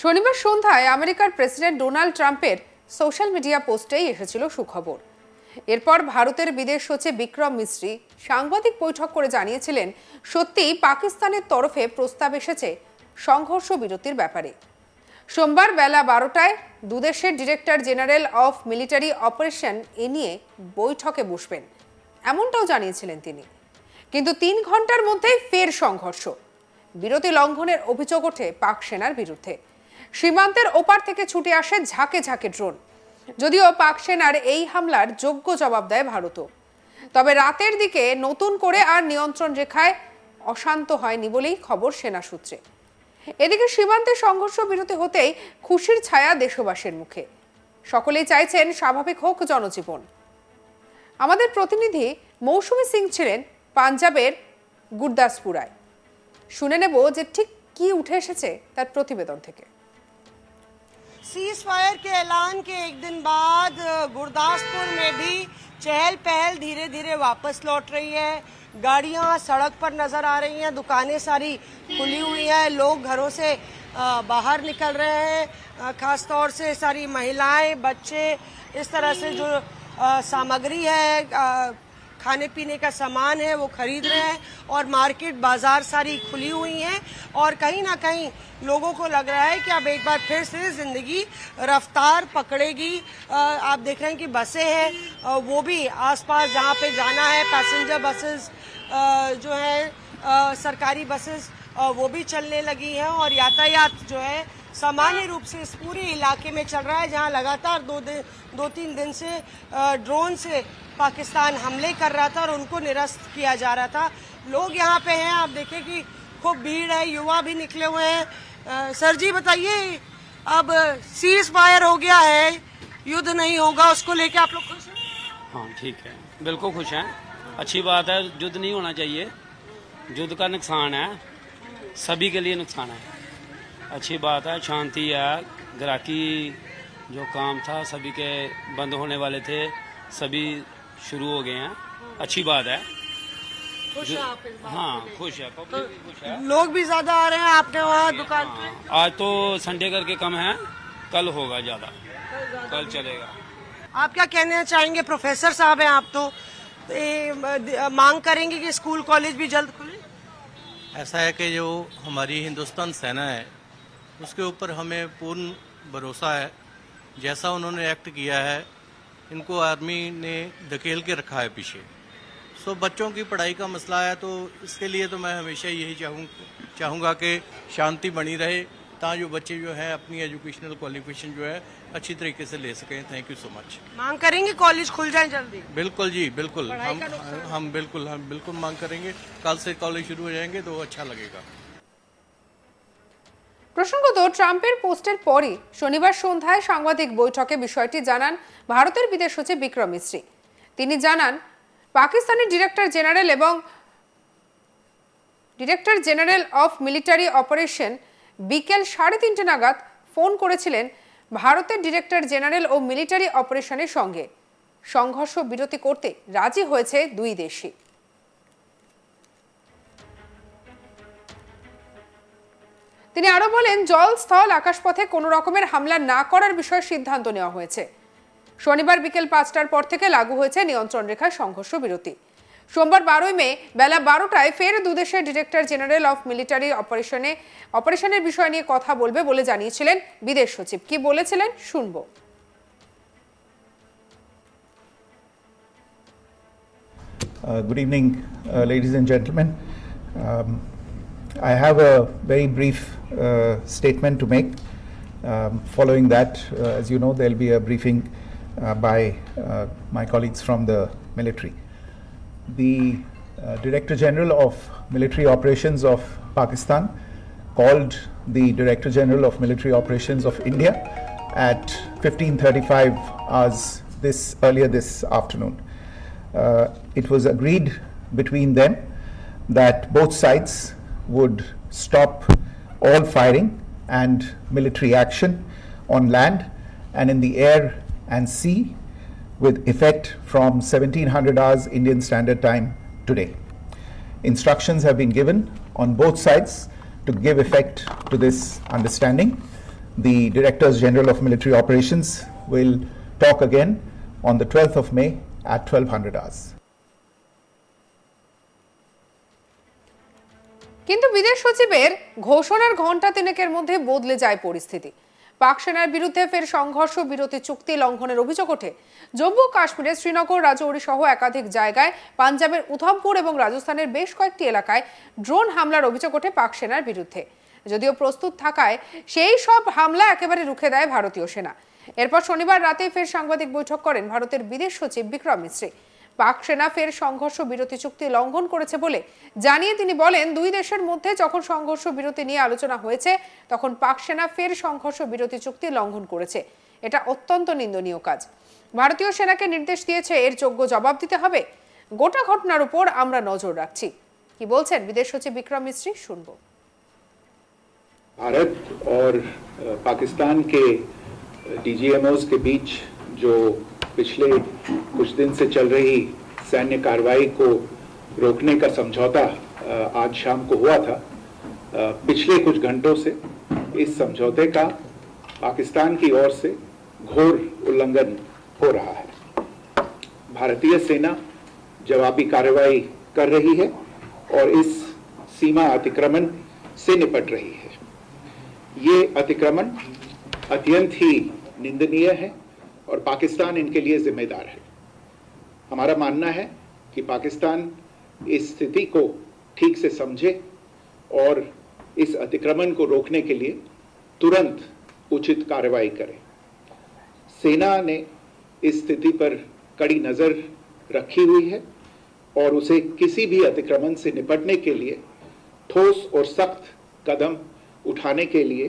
শনিবার সন্ধ্যায় আমেরিকার প্রেসিডেন্ট ডোনাল্ড ট্রাম্পের সোশ্যাল মিডিয়া পোস্টেই এসেছিল সুখবর। এরপর ভারতের বিদেশ সচিব বিক্রম মিশ্রি সাংবাদিক বৈঠক করে জানিয়েছিলেন, সত্যিই পাকিস্তানের তরফে প্রস্তাব এসেছে সংঘর্ষ বিরতির ব্যাপারে। সোমবার বেলা 12টায় দুদেশের director general of military operation এ নিয়ে বৈঠকে বসবেন, এমনটাও জানিয়েছিলেন তিনি। কিন্তু 3 ঘন্টার মধ্যেই ফের সংঘর্ষ। বিরতি লঙ্ঘনের অভিযোগ ওঠে পাক সেনার বিরুদ্ধে। সীমান্তের ওপার থেকে ছুটে আসে ঝাঁকে ঝাঁকে ড্রোন। যদিও পাক সেনার এই হামলার যোগ্য জবাব দেয় ভারতও। তবে রাতের দিকে নতুন করে আর নিয়ন্ত্রণ রেখায় অশান্ত হয়নি বলেই খবর সেনা সূত্রে। এদিকে সীমান্তে সংঘর্ষ বিরতি হতেই খুশির ছায়া দেশবাসীর মুখে। সকলেই চাইছেন স্বাভাবিক হোক জনজীবন। আমাদের প্রতিনিধি মৌসুমী সিং ছিলেন পাঞ্জাবের গুরদাসপুরায়। শুনে নেব যে ঠিক কি উঠে এসেছে তার প্রতিবেদন থেকে। सीज फायर के ऐलान के एक दिन बाद गुरदासपुर में भी चहल पहल धीरे धीरे वापस लौट रही है। गाड़ियां सड़क पर नजर आ रही हैं, दुकानें सारी खुली हुई हैं, लोग घरों से बाहर निकल रहे हैं। खास तौर से सारी महिलाएं, बच्चे, इस तरह से जो सामग्री है, खाने पीने का सामान है, वो खरीद रहे हैं। और मार्केट बाजार सारी खुली हुई हैं और कहीं ना कहीं लोगों को लग रहा है कि अब एक बार फिर से जिंदगी रफ्तार पकड़ेगी। आप देख रहे हैं कि बसें हैं, वो भी आसपास जहाँ पे जाना है, पैसेंजर बसेस जो है, सरकारी बसेस वो भी चलने लगी हैं। और यातायात जो है सामान्य रूप से इस पूरे इलाके में चल रहा है, जहां लगातार 2-3 दिन से ड्रोन से पाकिस्तान हमले कर रहा था और उनको निरस्त किया जा रहा था। लोग यहाँ पे हैं, आप देखें कि खूब भीड़ है, युवा भी निकले हुए हैं। सर जी बताइए, अब सीज फायर हो गया है, युद्ध नहीं होगा, उसको लेके आप लोग खुश हैं? हाँ ठीक है, बिल्कुल खुश हैं। अच्छी बात है, युद्ध नहीं होना चाहिए। युद्ध का नुकसान है, सभी के लिए नुकसान है। अच्छी बात है, शांति है। ग्राहकी जो काम था सभी के बंद होने वाले थे, सभी शुरू हो गए हैं। अच्छी बात है। खुश है आप इस बात? हाँ खुश है, पब्लिक भी खुश है। लोग भी ज्यादा आ रहे हैं आपके वहाँ दुकान पे? आज तो संडे करके कम है, कल होगा ज्यादा, कल चलेगा। आप क्या कहना चाहेंगे? प्रोफेसर साहब हैं आप, तो मांग करेंगे कि स्कूल कॉलेज भी जल्द खुले? ऐसा है कि जो हमारी हिंदुस्तान सेना है उसके ऊपर हमें पूर्ण भरोसा है। जैसा उन्होंने एक्ट किया है, इनको आर्मी ने धकेल के रखा है पीछे। सो बच्चों की पढ़ाई का मसला है, तो इसके लिए तो मैं हमेशा यही चाहूँगा कि शांति बनी रहे, ताकि जो बच्चे जो है अपनी एजुकेशनल क्वालिफिकेशन जो है अच्छी तरीके से ले सकें। Thank you so much. मांग करेंगे कॉलेज खुल जाए जल्दी? बिल्कुल जी, बिल्कुल। हम बिल्कुल मांग करेंगे। कल से कॉलेज शुरू हो जाएंगे तो अच्छा लगेगा। প্রসঙ্গত, ট্রাম্পের পোস্টের পরই শনিবার সন্ধ্যায় সাংবাদিক বৈঠকে বিষয়টি জানান ভারতের বিদেশ সচিব বিক্রম মিশ্রি। তিনি জানান, পাকিস্তানের ডিরেক্টর জেনারেল এবং director general of military operation বিকেল 3:30 নাগাদ ফোন করেছিলেন ভারতের ডিরেক্টর জেনারেল ও মিলিটারি অপারেশনের সঙ্গে। সংঘর্ষ বিরতি করতে রাজি হয়েছে দুই দেশই। তিনি আরো বলেন, জল, স্থল, আকাশপথে কোনো রকমের হামলা না করার বিষয়ে সিদ্ধান্ত নেওয়া হয়েছে। শনিবার বিকেল 5টার পর থেকে লাগু হয়েছে নিয়ন্ত্রণ রেখায় সংঘর্ষ বিরতি। সোমবার 12 মে বেলা 12টায় ফের দুদেশের ডিরেক্টর জেনারেল অফ মিলিটারি অপারেশনের বিষয় নিয়ে কথা বলবে বলে জানিয়েছিলেন বিদেশ সচিব। কি বলেছিলেন শুনবো। Good evening, ladies and gentlemen. I have a very brief statement to make. Following that, as you know, there will be a briefing by my colleagues from the military. The Director General of Military Operations of Pakistan called the Director General of Military Operations of India at 15:35 hours earlier this afternoon. It was agreed between them that both sides would stop all firing and military action on land and in the air and sea with effect from 1700 hours Indian Standard Time today. Instructions have been given on both sides to give effect to this understanding. the Directors General of Military Operations will talk again on the 12th of May at 1200 hours. কিন্তু বিদেশ সচিবের ঘোষণার ঘণ্টা তিনেকের মধ্যে বদলে যায় পরিস্থিতি। পাক সেনার বিরুদ্ধে ফের সংঘর্ষ বিরতি চুক্তি লঙ্ঘনের অভিযোগ ওঠে। জম্মু কাশ্মীরের শ্রীনগর, রাজৌরি সহ একাধিক জায়গায়, পাঞ্জাবের উধমপুর এবং রাজস্থানের বেশ কয়েকটি এলাকায় ড্রোন হামলার অভিযোগ ওঠে পাক সেনার বিরুদ্ধে। যদিও প্রস্তুত থাকায় সেই সব হামলা একেবারে রুখে দেয় ভারতীয় সেনা। এরপর শনিবার রাতে ফের সাংবাদিক বৈঠক করেন ভারতের বিদেশ সচিব বিক্রম মিশ্রি। পাক সেনা ফের সংঘর্ষ বিরতি চুক্তি লঙ্ঘন করেছে বলে জানিয়ে তিনি বলেন, দুই দেশের মধ্যে যখন সংঘর্ষ বিরতি নিয়ে আলোচনা হয়েছে তখন পাক সেনা ফের সংঘর্ষ বিরতি চুক্তি লঙ্ঘন করেছে। এটা অত্যন্ত নিন্দনীয় কাজ। ভারতীয় সেনাকে নির্দেশ দিয়েছে এর যোগ্য জবাব দিতে হবে। গোটা ঘটনার উপর আমরা নজর রাখছি। কি বলছেন বিদেশ সচিব বিক্রম মিশ্রি, শুনবো। भारत और पाकिस्तान के डीजीएमओस के बीच जो पिछले कुछ दिन से चल रही सैन्य कार्रवाई को रोकने का समझौता आज शाम को हुआ था, पिछले कुछ घंटों से इस समझौते का पाकिस्तान की ओर से घोर उल्लंघन हो रहा है। भारतीय सेना जवाबी कार्रवाई कर रही है और इस सीमा अतिक्रमण से निपट रही है। ये अतिक्रमण अत्यंत ही निंदनीय है और पाकिस्तान इनके लिए जिम्मेदार है। हमारा मानना है कि पाकिस्तान इस स्थिति को ठीक से समझे और इस अतिक्रमण को रोकने के लिए तुरंत उचित कार्रवाई करे। सेना ने इस स्थिति पर कड़ी नज़र रखी हुई है और उसे किसी भी अतिक्रमण से निपटने के लिए ठोस और सख्त कदम उठाने के लिए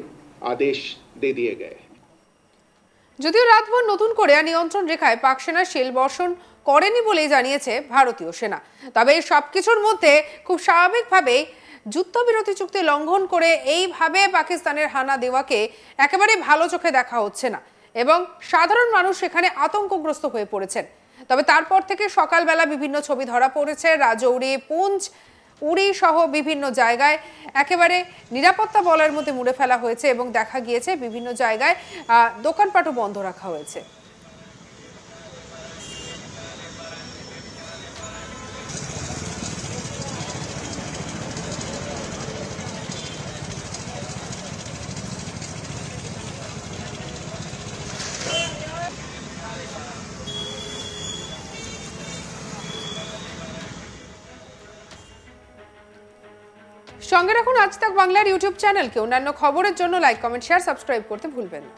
आदेश दे दिए गए। যদিও রাতভর নতুন করে নিয়ন্ত্রণ রেখায় পাক সেনা শেল বর্ষণ করেনি বলেই জানিয়েছে ভারতীয় সেনা। তবে এই সবকিছুর মধ্যে খুব স্বাভাবিকভাবেই যুদ্ধবিরতি চুক্তি লঙ্ঘন করে এইভাবে পাকিস্তানের হানা দেওয়াকে একেবারে ভালো চোখে দেখা হচ্ছে না এবং সাধারণ মানুষ সেখানে আতঙ্কগ্রস্ত হয়ে পড়েছেন। তবে তারপর থেকে সকালবেলা বিভিন্ন ছবি ধরা পড়েছে রাজৌরি, পুঞ্চ, উড়ি সহ বিভিন্ন জায়গায় একেবারে নিরাপত্তা বলয়ের মধ্যে মুড়ে ফেলা হয়েছে এবং দেখা গিয়েছে বিভিন্ন জায়গায় দোকানপাটও বন্ধ রাখা হয়েছে। সঙ্গে রাখুন আজ তাক বাংলার ইউটিউব চ্যানেলকে। অন্যান্য খবরের জন্য লাইক, কমেন্ট, শেয়ার, সাবস্ক্রাইব করতে ভুলবেন না।